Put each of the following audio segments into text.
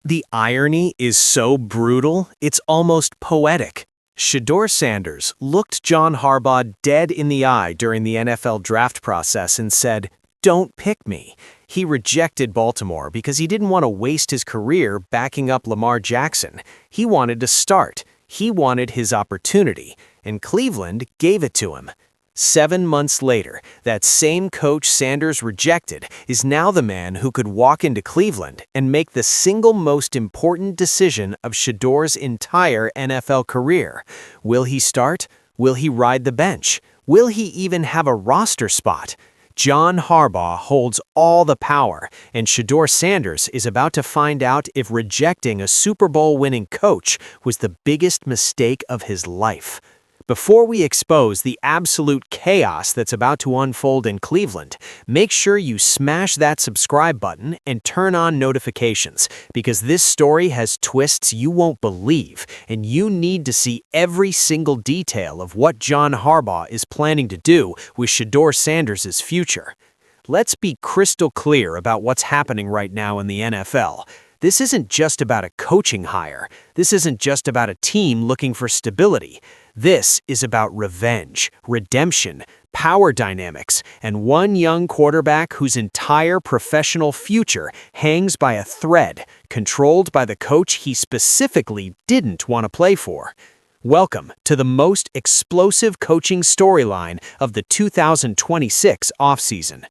The irony is so brutal, it's almost poetic. Shedeur Sanders looked John Harbaugh dead in the eye during the NFL draft process and said, "Don't pick me." He rejected Baltimore because he didn't want to waste his career backing up Lamar Jackson. He wanted to start. He wanted his opportunity, and Cleveland gave it to him. 7 months later, that same coach Sanders rejected is now the man who could walk into Cleveland and make the single most important decision of Shedeur's entire NFL career. Will he start? Will he ride the bench? Will he even have a roster spot? John Harbaugh holds all the power, and Shedeur Sanders is about to find out if rejecting a Super Bowl-winning coach was the biggest mistake of his life. Before we expose the absolute chaos that's about to unfold in Cleveland, make sure you smash that subscribe button and turn on notifications, because this story has twists you won't believe, and you need to see every single detail of what John Harbaugh is planning to do with Shedeur Sanders' future. Let's be crystal clear about what's happening right now in the NFL. This isn't just about a coaching hire. This isn't just about a team looking for stability. This is about revenge, redemption, power dynamics, and one young quarterback whose entire professional future hangs by a thread, controlled by the coach he specifically didn't want to play for. Welcome to the most explosive coaching storyline of the 2026 offseason.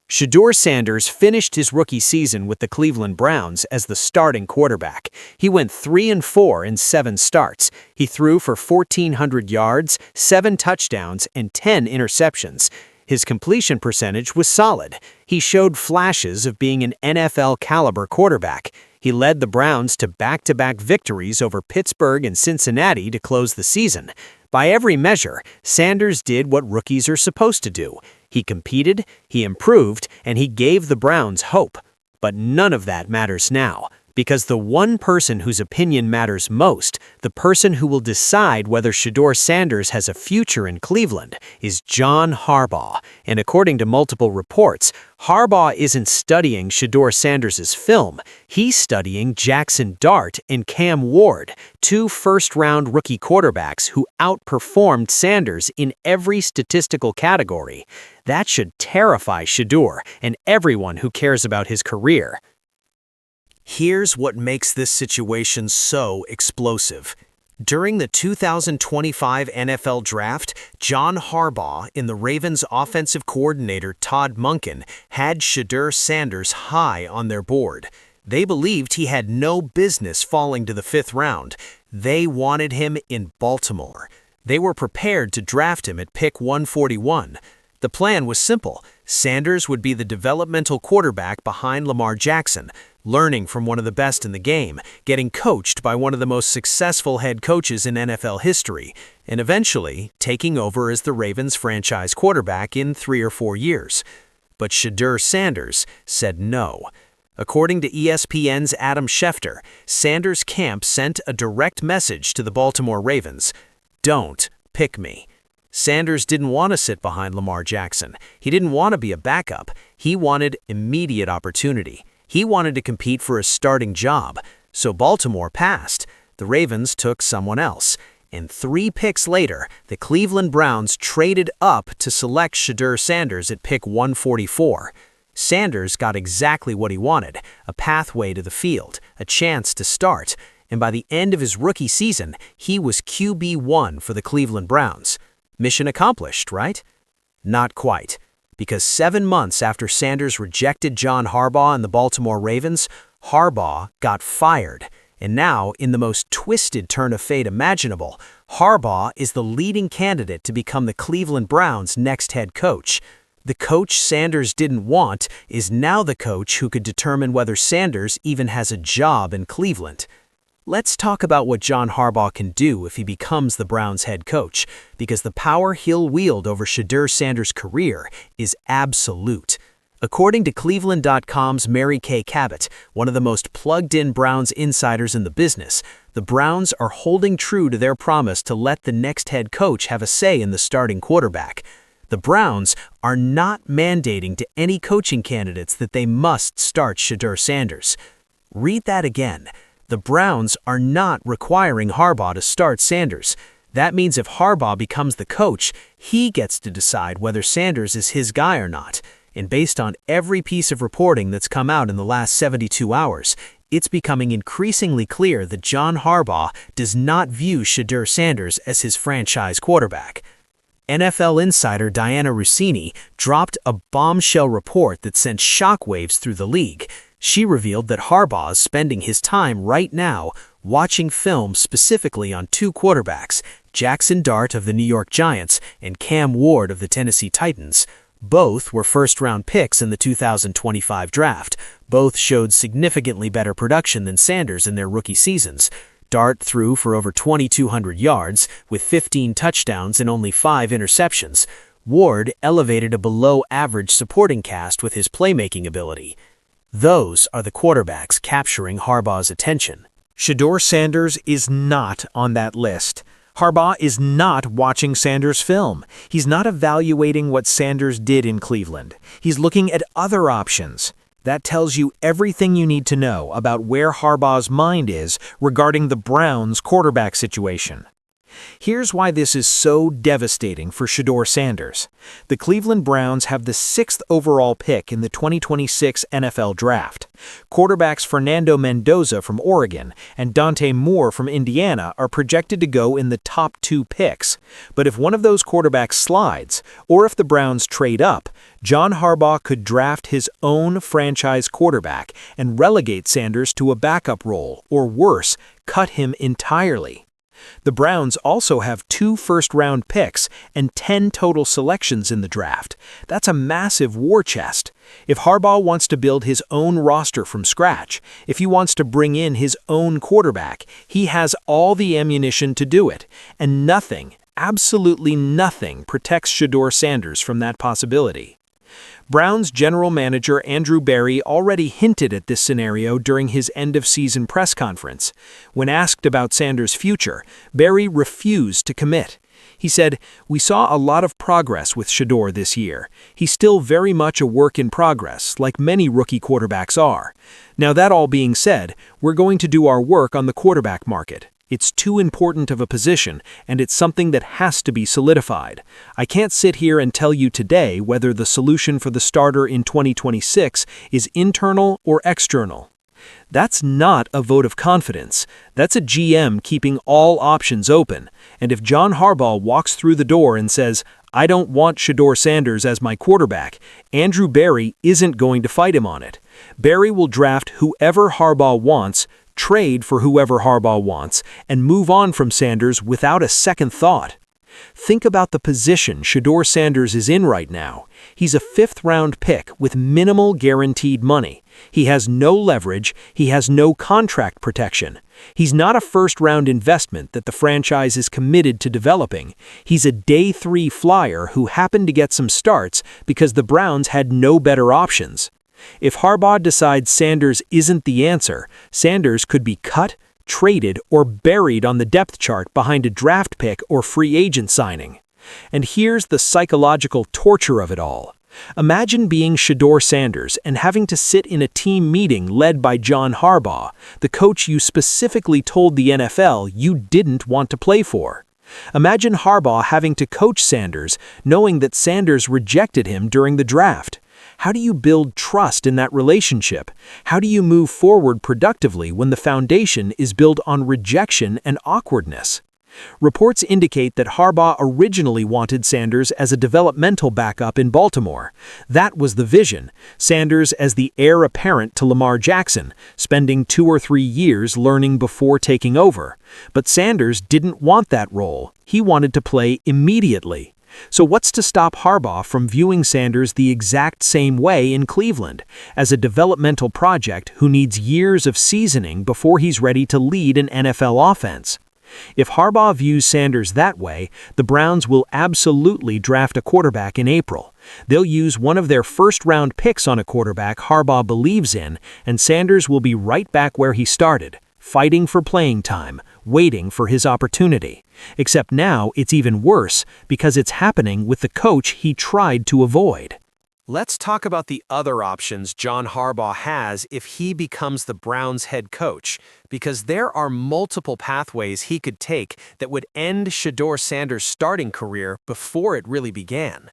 Shedeur Sanders finished his rookie season with the Cleveland Browns as the starting quarterback. He went 3-4 in 7 starts. He threw for 1,400 yards, 7 touchdowns, and 10 interceptions. His completion percentage was solid. He showed flashes of being an NFL-caliber quarterback. He led the Browns to back-to-back victories over Pittsburgh and Cincinnati to close the season. By every measure, Sanders did what rookies are supposed to do. He competed, he improved, and he gave the Browns hope. But none of that matters now, because the one person whose opinion matters most, the person who will decide whether Shedeur Sanders has a future in Cleveland, is John Harbaugh. And according to multiple reports, Harbaugh isn't studying Shedeur Sanders' film. He's studying Jackson Dart and Cam Ward, 2 first-round rookie quarterbacks who outperformed Sanders in every statistical category. That should terrify Shedeur and everyone who cares about his career. Here's what makes this situation so explosive. During the 2025 NFL Draft, John Harbaugh and the Ravens offensive coordinator Todd Monken had Shedeur Sanders high on their board. They believed he had no business falling to the 5th round. They wanted him in Baltimore. They were prepared to draft him at pick 141. The plan was simple. Sanders would be the developmental quarterback behind Lamar Jackson, learning from one of the best in the game, getting coached by one of the most successful head coaches in NFL history, and eventually taking over as the Ravens franchise quarterback in 3 or 4 years. But Shedeur Sanders said no. According to ESPN's Adam Schefter, Sanders' camp sent a direct message to the Baltimore Ravens: "Don't pick me." Sanders didn't want to sit behind Lamar Jackson. He didn't want to be a backup. He wanted immediate opportunity. He wanted to compete for a starting job. So Baltimore passed. The Ravens took someone else. And 3 picks later, the Cleveland Browns traded up to select Shedeur Sanders at pick 144. Sanders got exactly what he wanted: a pathway to the field, a chance to start. And by the end of his rookie season, he was QB1 for the Cleveland Browns. Mission accomplished, right? Not quite. Because 7 months after Sanders rejected John Harbaugh and the Baltimore Ravens, Harbaugh got fired. And now, in the most twisted turn of fate imaginable, Harbaugh is the leading candidate to become the Cleveland Browns' next head coach. The coach Sanders didn't want is now the coach who could determine whether Sanders even has a job in Cleveland. Let's talk about what John Harbaugh can do if he becomes the Browns' head coach, because the power he'll wield over Shedeur Sanders' career is absolute. According to Cleveland.com's Mary Kay Cabot, one of the most plugged-in Browns insiders in the business, the Browns are holding true to their promise to let the next head coach have a say in the starting quarterback. The Browns are not mandating to any coaching candidates that they must start Shedeur Sanders. Read that again. The Browns are not requiring Harbaugh to start Sanders. That means if Harbaugh becomes the coach, he gets to decide whether Sanders is his guy or not. And based on every piece of reporting that's come out in the last 72 hours, it's becoming increasingly clear that John Harbaugh does not view Shedeur Sanders as his franchise quarterback. NFL insider Diana Russini dropped a bombshell report that sent shockwaves through the league. She revealed that Harbaugh is spending his time right now watching film specifically on two quarterbacks, Jackson Dart of the New York Giants and Cam Ward of the Tennessee Titans. Both were first-round picks in the 2025 draft. Both showed significantly better production than Sanders in their rookie seasons. Dart threw for over 2,200 yards, with 15 touchdowns and only 5 interceptions. Ward elevated a below-average supporting cast with his playmaking ability. Those are the quarterbacks capturing Harbaugh's attention. Shedeur Sanders is not on that list. Harbaugh is not watching Sanders' film. He's not evaluating what Sanders did in Cleveland. He's looking at other options. That tells you everything you need to know about where Harbaugh's mind is regarding the Browns' quarterback situation. Here's why this is so devastating for Shedeur Sanders. The Cleveland Browns have the 6th overall pick in the 2026 NFL Draft. Quarterbacks Fernando Mendoza from Oregon and Dante Moore from Indiana are projected to go in the top 2 picks. But if one of those quarterbacks slides, or if the Browns trade up, John Harbaugh could draft his own franchise quarterback and relegate Sanders to a backup role, or worse, cut him entirely. The Browns also have 2 first-round picks and 10 total selections in the draft. That's a massive war chest. If Harbaugh wants to build his own roster from scratch, if he wants to bring in his own quarterback, he has all the ammunition to do it. And nothing, absolutely nothing, protects Shedeur Sanders from that possibility. Browns general manager Andrew Berry already hinted at this scenario during his end-of-season press conference. When asked about Sanders' future, Berry refused to commit. He said, "We saw a lot of progress with Shedeur this year. He's still very much a work in progress, like many rookie quarterbacks are. Now that all being said, we're going to do our work on the quarterback market. It's too important of a position, and it's something that has to be solidified. I can't sit here and tell you today whether the solution for the starter in 2026 is internal or external." That's not a vote of confidence. That's a GM keeping all options open. And if John Harbaugh walks through the door and says, "I don't want Shedeur Sanders as my quarterback," Andrew Berry isn't going to fight him on it. Berry will draft whoever Harbaugh wants, trade for whoever Harbaugh wants, and move on from Sanders without a second thought. Think about the position Shedeur Sanders is in right now. He's a 5th-round pick with minimal guaranteed money. He has no leverage. He has no contract protection. He's not a first-round investment that the franchise is committed to developing. He's a day 3 flyer who happened to get some starts because the Browns had no better options. If Harbaugh decides Sanders isn't the answer, Sanders could be cut, traded, or buried on the depth chart behind a draft pick or free agent signing. And here's the psychological torture of it all. Imagine being Shedeur Sanders and having to sit in a team meeting led by John Harbaugh, the coach you specifically told the NFL you didn't want to play for. Imagine Harbaugh having to coach Sanders, knowing that Sanders rejected him during the draft. How do you build trust in that relationship? How do you move forward productively when the foundation is built on rejection and awkwardness? Reports indicate that Harbaugh originally wanted Sanders as a developmental backup in Baltimore. That was the vision, Sanders as the heir apparent to Lamar Jackson, spending 2 or 3 years learning before taking over. But Sanders didn't want that role. He wanted to play immediately. So what's to stop Harbaugh from viewing Sanders the exact same way in Cleveland, as a developmental project who needs years of seasoning before he's ready to lead an NFL offense? If Harbaugh views Sanders that way, the Browns will absolutely draft a quarterback in April. They'll use one of their first-round picks on a quarterback Harbaugh believes in, and Sanders will be right back where he started, fighting for playing time, waiting for his opportunity. Except now it's even worse because it's happening with the coach he tried to avoid. Let's talk about the other options John Harbaugh has if he becomes the Browns' head coach, because there are multiple pathways he could take that would end Shedeur Sanders' starting career before it really began.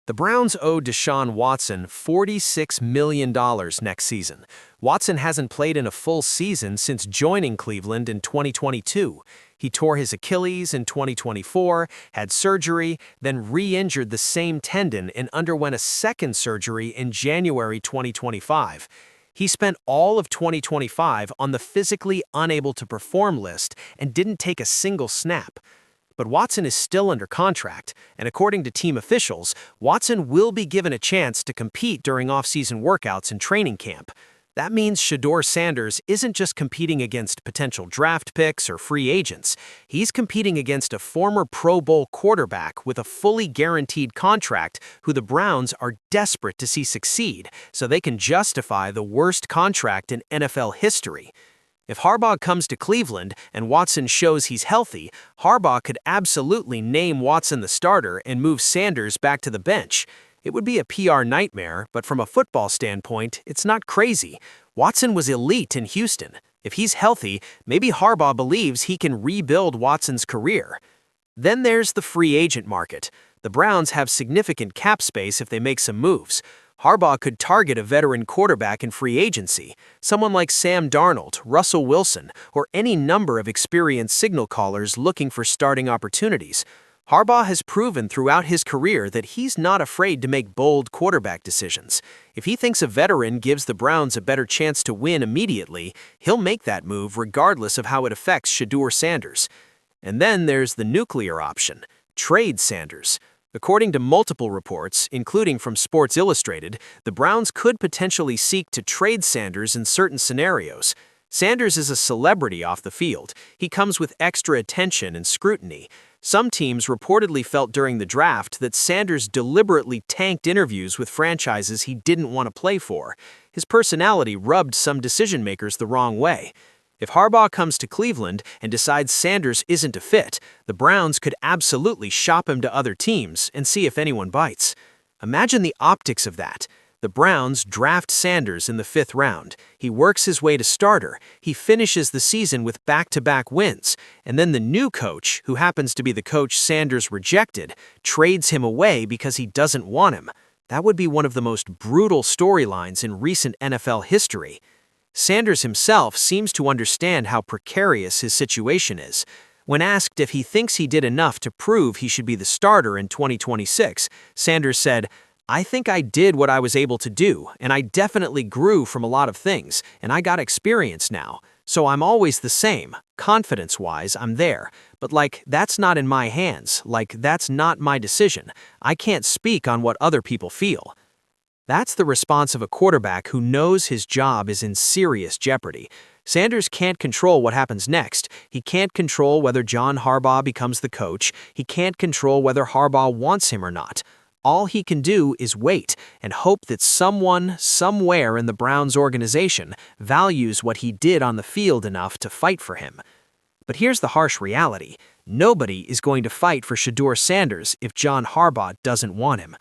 The Browns owe Deshaun Watson $46 million next season. Watson hasn't played in a full season since joining Cleveland in 2022. He tore his Achilles in 2024, had surgery, then re-injured the same tendon and underwent a second surgery in January 2025. He spent all of 2025 on the physically unable to perform list and didn't take a single snap. But Watson is still under contract, and according to team officials, Watson will be given a chance to compete during off-season workouts and training camp. That means Shedeur Sanders isn't just competing against potential draft picks or free agents. He's competing against a former Pro Bowl quarterback with a fully guaranteed contract who the Browns are desperate to see succeed so they can justify the worst contract in NFL history. If Harbaugh comes to Cleveland and Watson shows he's healthy, Harbaugh could absolutely name Watson the starter and move Sanders back to the bench. It would be a PR nightmare, but from a football standpoint, it's not crazy. Watson was elite in Houston. If he's healthy, maybe Harbaugh believes he can rebuild Watson's career. Then there's the free agent market. The Browns have significant cap space if they make some moves. Harbaugh could target a veteran quarterback in free agency, someone like Sam Darnold, Russell Wilson, or any number of experienced signal callers looking for starting opportunities. Harbaugh has proven throughout his career that he's not afraid to make bold quarterback decisions. If he thinks a veteran gives the Browns a better chance to win immediately, he'll make that move regardless of how it affects Shedeur Sanders. And then there's the nuclear option: trade Sanders. According to multiple reports, including from Sports Illustrated, the Browns could potentially seek to trade Sanders in certain scenarios. Sanders is a celebrity off the field. He comes with extra attention and scrutiny. Some teams reportedly felt during the draft that Sanders deliberately tanked interviews with franchises he didn't want to play for. His personality rubbed some decision-makers the wrong way. If Harbaugh comes to Cleveland and decides Sanders isn't a fit, the Browns could absolutely shop him to other teams and see if anyone bites. Imagine the optics of that. The Browns draft Sanders in the 5th round. He works his way to starter. He finishes the season with back-to-back wins. And then the new coach, who happens to be the coach Sanders rejected, trades him away because he doesn't want him. That would be one of the most brutal storylines in recent NFL history. Sanders himself seems to understand how precarious his situation is. When asked if he thinks he did enough to prove he should be the starter in 2026, Sanders said, "I think I did what I was able to do, and I definitely grew from a lot of things, and I got experience now. So I'm always the same. Confidence-wise, I'm there. But that's not in my hands. That's not my decision. I can't speak on what other people feel." That's the response of a quarterback who knows his job is in serious jeopardy. Sanders can't control what happens next. He can't control whether John Harbaugh becomes the coach. He can't control whether Harbaugh wants him or not. All he can do is wait and hope that someone, somewhere in the Browns organization, values what he did on the field enough to fight for him. But here's the harsh reality. Nobody is going to fight for Shedeur Sanders if John Harbaugh doesn't want him.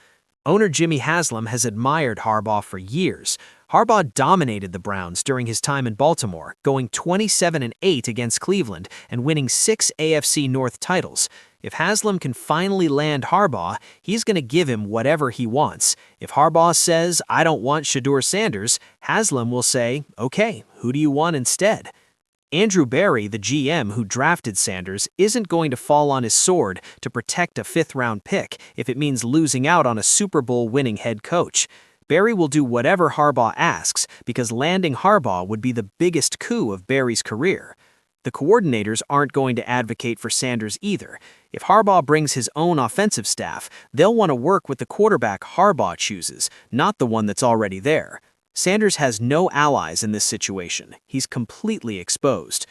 Owner Jimmy Haslam has admired Harbaugh for years. Harbaugh dominated the Browns during his time in Baltimore, going 27-8 against Cleveland and winning 6 AFC North titles. If Haslam can finally land Harbaugh, he's going to give him whatever he wants. If Harbaugh says, "I don't want Shedeur Sanders," Haslam will say, "Okay, who do you want instead?" Andrew Berry, the GM who drafted Sanders, isn't going to fall on his sword to protect a 5th-round pick if it means losing out on a Super Bowl-winning head coach. Berry will do whatever Harbaugh asks because landing Harbaugh would be the biggest coup of Berry's career. The coordinators aren't going to advocate for Sanders either. If Harbaugh brings his own offensive staff, they'll want to work with the quarterback Harbaugh chooses, not the one that's already there. Sanders has no allies in this situation. He's completely exposed.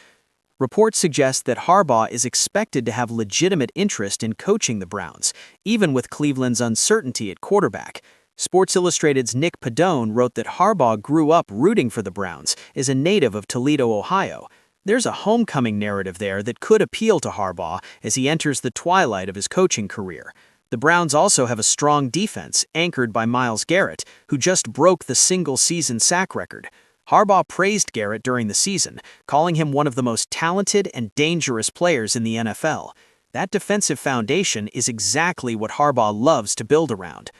Reports suggest that Harbaugh is expected to have legitimate interest in coaching the Browns, even with Cleveland's uncertainty at quarterback. Sports Illustrated's Nick Padone wrote that Harbaugh grew up rooting for the Browns as a native of Toledo, Ohio. There's a homecoming narrative there that could appeal to Harbaugh as he enters the twilight of his coaching career. The Browns also have a strong defense, anchored by Myles Garrett, who just broke the single-season sack record. Harbaugh praised Garrett during the season, calling him one of the most talented and dangerous players in the NFL. That defensive foundation is exactly what Harbaugh loves to build around.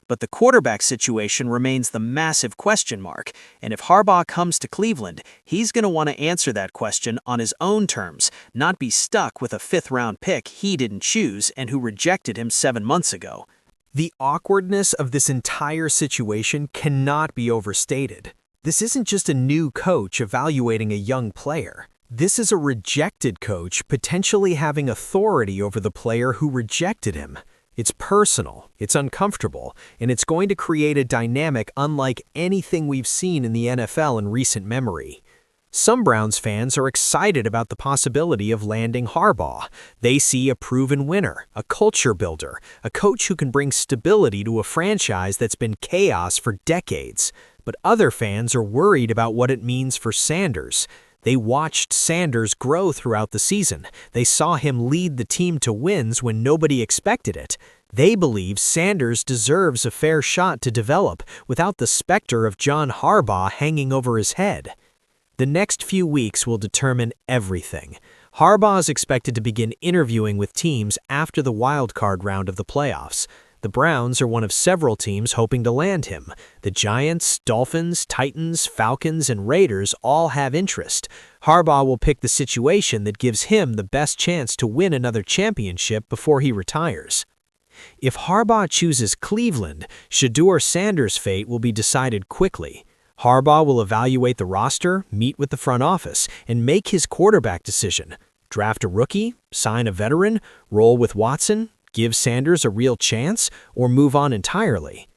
But the quarterback situation remains the massive question mark, and if Harbaugh comes to Cleveland, he's going to want to answer that question on his own terms, not be stuck with a fifth-round pick he didn't choose and who rejected him 7 months ago. The awkwardness of this entire situation cannot be overstated. This isn't just a new coach evaluating a young player. This is a rejected coach potentially having authority over the player who rejected him. It's personal, it's uncomfortable, and it's going to create a dynamic unlike anything we've seen in the NFL in recent memory. Some Browns fans are excited about the possibility of landing Harbaugh. They see a proven winner, a culture builder, a coach who can bring stability to a franchise that's been chaos for decades. But other fans are worried about what it means for Sanders. They watched Sanders grow throughout the season. They saw him lead the team to wins when nobody expected it. They believe Sanders deserves a fair shot to develop without the specter of John Harbaugh hanging over his head. The next few weeks will determine everything. Harbaugh is expected to begin interviewing with teams after the wildcard round of the playoffs. The Browns are one of several teams hoping to land him. The Giants, Dolphins, Titans, Falcons, and Raiders all have interest. Harbaugh will pick the situation that gives him the best chance to win another championship before he retires. If Harbaugh chooses Cleveland, Shedeur Sanders' fate will be decided quickly. Harbaugh will evaluate the roster, meet with the front office, and make his quarterback decision. Draft a rookie, sign a veteran, roll with Watson, give Sanders a real chance, or move on entirely.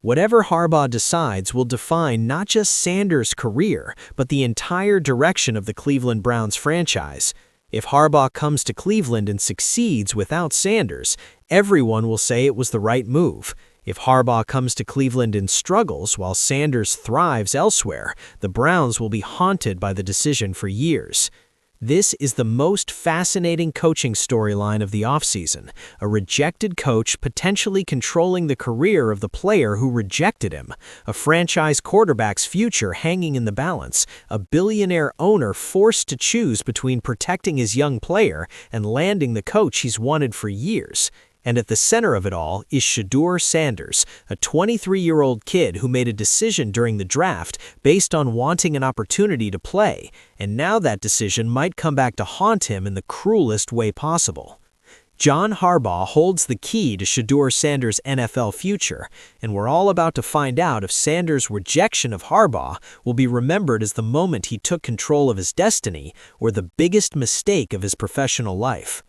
Whatever Harbaugh decides will define not just Sanders' career, but the entire direction of the Cleveland Browns franchise. If Harbaugh comes to Cleveland and succeeds without Sanders, everyone will say it was the right move. If Harbaugh comes to Cleveland and struggles while Sanders thrives elsewhere, the Browns will be haunted by the decision for years. This is the most fascinating coaching storyline of the offseason, a rejected coach potentially controlling the career of the player who rejected him, a franchise quarterback's future hanging in the balance, a billionaire owner forced to choose between protecting his young player and landing the coach he's wanted for years. And at the center of it all is Shedeur Sanders, a 23-year-old kid who made a decision during the draft based on wanting an opportunity to play, and now that decision might come back to haunt him in the cruelest way possible. John Harbaugh holds the key to Shedeur Sanders' NFL future, and we're all about to find out if Sanders' rejection of Harbaugh will be remembered as the moment he took control of his destiny or the biggest mistake of his professional life.